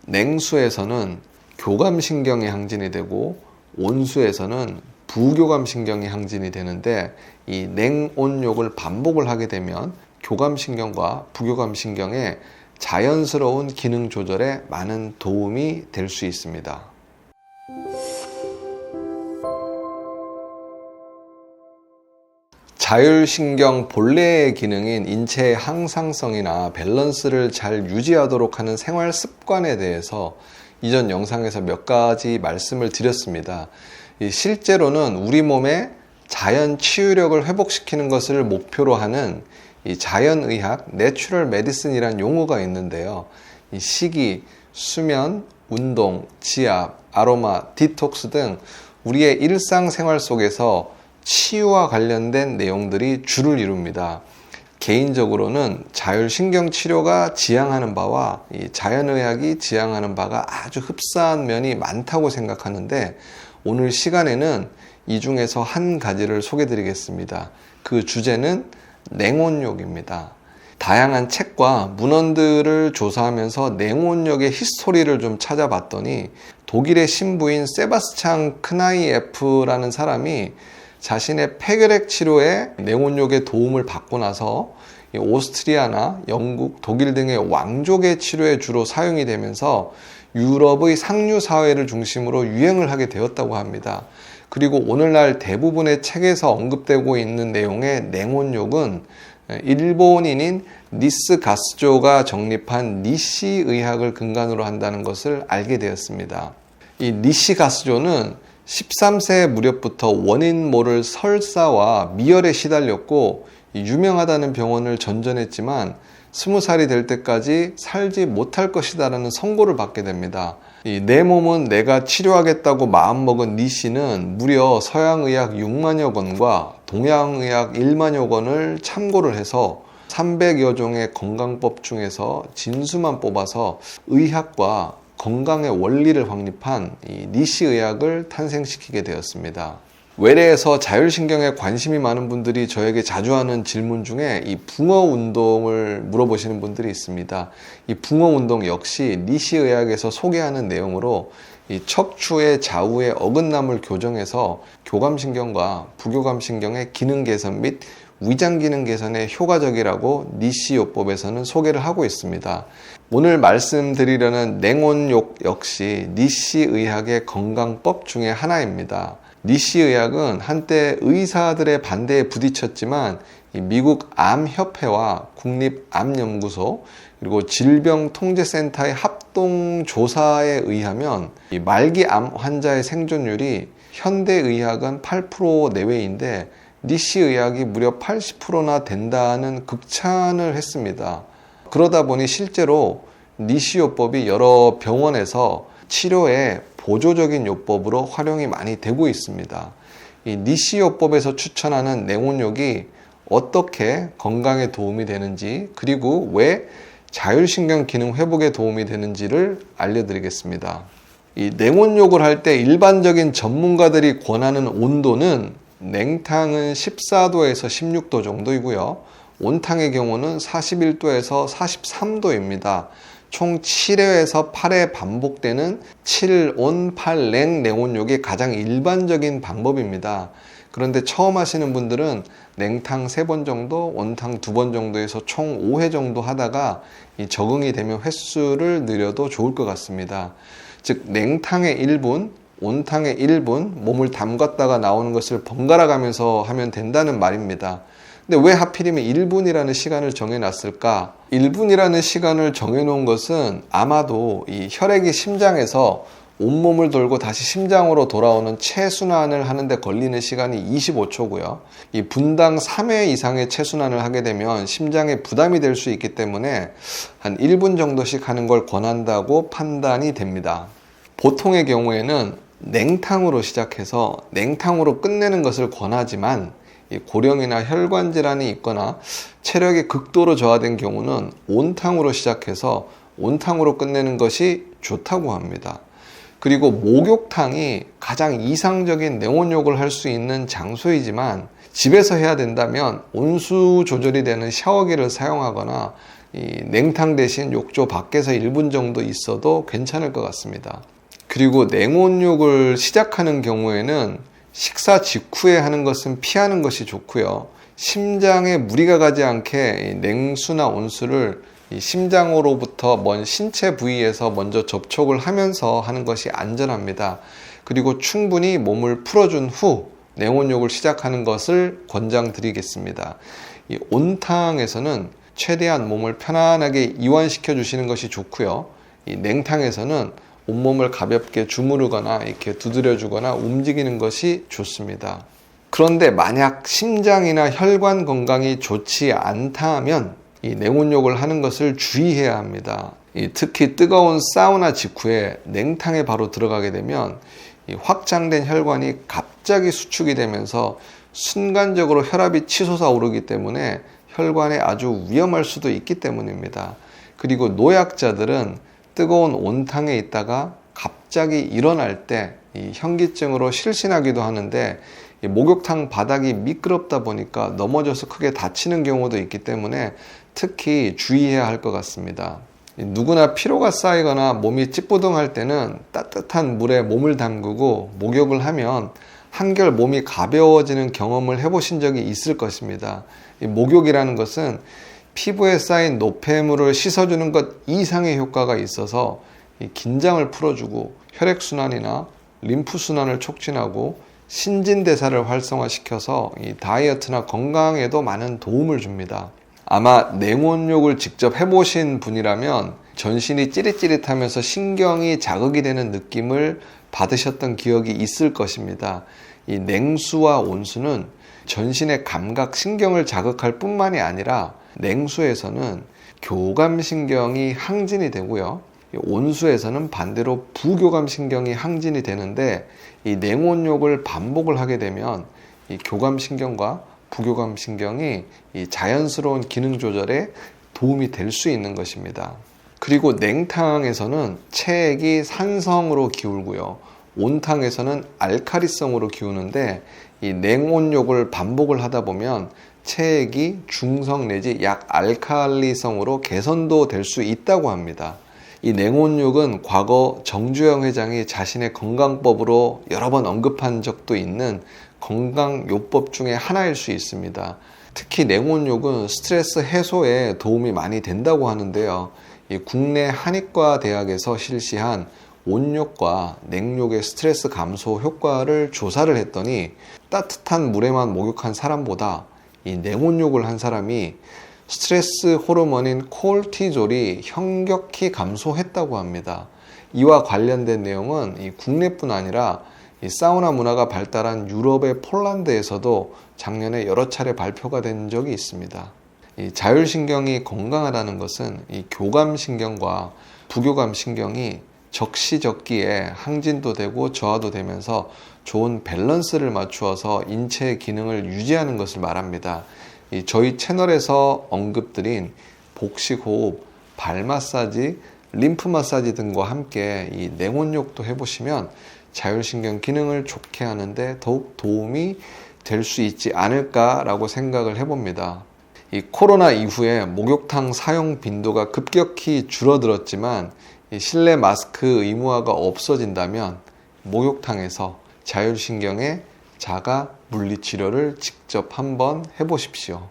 냉수에서는 교감신경이 항진이 되고 온수에서는 부교감신경이 항진이 되는데, 이 냉온욕을 반복을 하게 되면 교감신경과 부교감신경의 자연스러운 기능 조절에 많은 도움이 될 수 있습니다. 자율신경 본래의 기능인 인체의 항상성이나 밸런스를 잘 유지하도록 하는 생활 습관에 대해서 이전 영상에서 몇 가지 말씀을 드렸습니다. 실제로는 우리 몸의 자연 치유력을 회복시키는 것을 목표로 하는 이 자연의학, 내추럴 메디슨이라는 용어가 있는데요. 이 식이, 수면, 운동, 지압, 아로마, 디톡스 등 우리의 일상생활 속에서 치유와 관련된 내용들이 주를 이룹니다. 개인적으로는 자율신경 치료가 지향하는 바와 이 자연의학이 지향하는 바가 아주 흡사한 면이 많다고 생각하는데, 오늘 시간에는 이 중에서 한 가지를 소개해 드리겠습니다. 그 주제는 냉온욕입니다. 다양한 책과 문헌들을 조사하면서 냉온욕의 히스토리를 좀 찾아봤더니, 독일의 신부인 세바스찬 크나이에프라는 사람이 자신의 폐결핵 치료에 냉온욕의 도움을 받고 나서 오스트리아나 영국, 독일 등의 왕족의 치료에 주로 사용이 되면서 유럽의 상류 사회를 중심으로 유행을 하게 되었다고 합니다. 그리고 오늘날 대부분의 책에서 언급되고 있는 내용의 냉온욕은 일본인인 니스 가스조가 정립한 니시 의학을 근간으로 한다는 것을 알게 되었습니다. 이 니시 가스조는 13세 무렵부터 원인 모를 설사와 미열에 시달렸고 유명하다는 병원을 전전했지만 20살이 될 때까지 살지 못할 것이다라는 선고를 받게 됩니다. 내 몸은 내가 치료하겠다고 마음먹은 니씨는 무려 서양의학 6만여 권과 동양의학 1만여 권을 참고를 해서 300여 종의 건강법 중에서 진수만 뽑아서 의학과 건강의 원리를 확립한 이 니시 의학을 탄생시키게 되었습니다. 외래에서 자율신경에 관심이 많은 분들이 저에게 자주 하는 질문 중에 이 붕어 운동을 물어보시는 분들이 있습니다. 이 붕어 운동 역시 니시 의학에서 소개하는 내용으로 이 척추의 좌우의 어긋남을 교정해서 교감신경과 부교감신경의 기능 개선 및 위장 기능 개선에 효과적이라고 니시 요법에서는 소개를 하고 있습니다. 오늘 말씀드리려는 냉온욕 역시 니시 의학의 건강법 중에 하나입니다. 니시 의학은 한때 의사들의 반대에 부딪혔지만 미국 암협회와 국립암연구소 그리고 질병통제센터의 합동조사에 의하면 말기암 환자의 생존율이 현대의학은 8% 내외인데 니시 의학이 무려 80%나 된다는 극찬을 했습니다. 그러다 보니 실제로 니시 요법이 여러 병원에서 치료에 보조적인 요법으로 활용이 많이 되고 있습니다. 이 니시 요법에서 추천하는 냉온욕이 어떻게 건강에 도움이 되는지, 그리고 왜 자율신경 기능 회복에 도움이 되는지를 알려드리겠습니다. 이 냉온욕을 할 때 일반적인 전문가들이 권하는 온도는 냉탕은 14도에서 16도 정도이고요. 온탕의 경우는 41도에서 43도입니다. 총 7회에서 8회 반복되는 7온 8냉 냉온욕이 가장 일반적인 방법입니다. 그런데 처음 하시는 분들은 냉탕 3번 정도, 온탕 2번 정도에서 총 5회 정도 하다가 적응이 되면 횟수를 늘려도 좋을 것 같습니다. 즉 냉탕의 1분, 온탕의 1분 몸을 담갔다가 나오는 것을 번갈아 가면서 하면 된다는 말입니다. 근데 왜 하필이면 1분이라는 시간을 정해놨을까? 1분이라는 시간을 정해놓은 것은 아마도 이 혈액이 심장에서 온몸을 돌고 다시 심장으로 돌아오는 체순환을 하는데 걸리는 시간이 25초고요. 이 분당 3회 이상의 체순환을 하게 되면 심장에 부담이 될 수 있기 때문에 한 1분 정도씩 하는 걸 권한다고 판단이 됩니다. 보통의 경우에는 냉탕으로 시작해서 냉탕으로 끝내는 것을 권하지만 고령이나 혈관 질환이 있거나 체력이 극도로 저하된 경우는 온탕으로 시작해서 온탕으로 끝내는 것이 좋다고 합니다. 그리고 목욕탕이 가장 이상적인 냉온욕을 할 수 있는 장소이지만 집에서 해야 된다면 온수 조절이 되는 샤워기를 사용하거나 이 냉탕 대신 욕조 밖에서 1분 정도 있어도 괜찮을 것 같습니다. 그리고 냉온욕을 시작하는 경우에는 식사 직후에 하는 것은 피하는 것이 좋고요. 심장에 무리가 가지 않게 냉수나 온수를 심장으로부터 먼 신체 부위에서 먼저 접촉을 하면서 하는 것이 안전합니다. 그리고 충분히 몸을 풀어준 후 냉온욕을 시작하는 것을 권장드리겠습니다. 이 온탕에서는 최대한 몸을 편안하게 이완시켜 주시는 것이 좋고요. 이 냉탕에서는 온몸을 가볍게 주무르거나 이렇게 두드려 주거나 움직이는 것이 좋습니다. 그런데 만약 심장이나 혈관 건강이 좋지 않다면 이 냉온욕을 하는 것을 주의해야 합니다. 특히 뜨거운 사우나 직후에 냉탕에 바로 들어가게 되면 이 확장된 혈관이 갑자기 수축이 되면서 순간적으로 혈압이 치솟아 오르기 때문에 혈관에 아주 위험할 수도 있기 때문입니다. 그리고 노약자들은 뜨거운 온탕에 있다가 갑자기 일어날 때 이 현기증으로 실신하기도 하는데 이 목욕탕 바닥이 미끄럽다 보니까 넘어져서 크게 다치는 경우도 있기 때문에 특히 주의해야 할 것 같습니다. 누구나 피로가 쌓이거나 몸이 찌뿌둥할 때는 따뜻한 물에 몸을 담그고 목욕을 하면 한결 몸이 가벼워지는 경험을 해보신 적이 있을 것입니다. 이 목욕이라는 것은 피부에 쌓인 노폐물을 씻어주는 것 이상의 효과가 있어서 이 긴장을 풀어주고 혈액순환이나 림프순환을 촉진하고 신진대사를 활성화시켜서 이 다이어트나 건강에도 많은 도움을 줍니다. 아마 냉온욕을 직접 해보신 분이라면 전신이 찌릿찌릿하면서 신경이 자극이 되는 느낌을 받으셨던 기억이 있을 것입니다. 이 냉수와 온수는 전신의 감각, 신경을 자극할 뿐만이 아니라 냉수에서는 교감신경이 항진이 되고요. 온수에서는 반대로 부교감신경이 항진이 되는데 이 냉온욕을 반복을 하게 되면 이 교감신경과 부교감신경이 이 자연스러운 기능 조절에 도움이 될 수 있는 것입니다. 그리고 냉탕에서는 체액이 산성으로 기울고요. 온탕에서는 알카리성으로 기우는데 이 냉온욕을 반복을 하다 보면 체액이 중성 내지 약알칼리성으로 개선도 될 수 있다고 합니다. 이 냉온욕은 과거 정주영 회장이 자신의 건강법으로 여러 번 언급한 적도 있는 건강요법 중에 하나일 수 있습니다. 특히 냉온욕은 스트레스 해소에 도움이 많이 된다고 하는데요. 이 국내 한의과 대학에서 실시한 온욕과 냉욕의 스트레스 감소 효과를 조사를 했더니 따뜻한 물에만 목욕한 사람보다 이 냉온욕을 한 사람이 스트레스 호르몬인 콜티졸이 현격히 감소했다고 합니다. 이와 관련된 내용은 이 국내뿐 아니라 이 사우나 문화가 발달한 유럽의 폴란드에서도 작년에 여러 차례 발표가 된 적이 있습니다. 이 자율신경이 건강하다는 것은 이 교감신경과 부교감신경이 적시적기에 항진도 되고 저하도 되면서 좋은 밸런스를 맞추어서 인체의 기능을 유지하는 것을 말합니다. 저희 채널에서 언급드린 복식호흡, 발 마사지, 림프 마사지 등과 함께 이 냉온욕도 해보시면 자율신경 기능을 좋게 하는데 더욱 도움이 될 수 있지 않을까라고 생각을 해봅니다. 이 코로나 이후에 목욕탕 사용 빈도가 급격히 줄어들었지만 이 실내 마스크 의무화가 없어진다면 목욕탕에서 자율신경의 자가 물리치료를 직접 한번 해보십시오.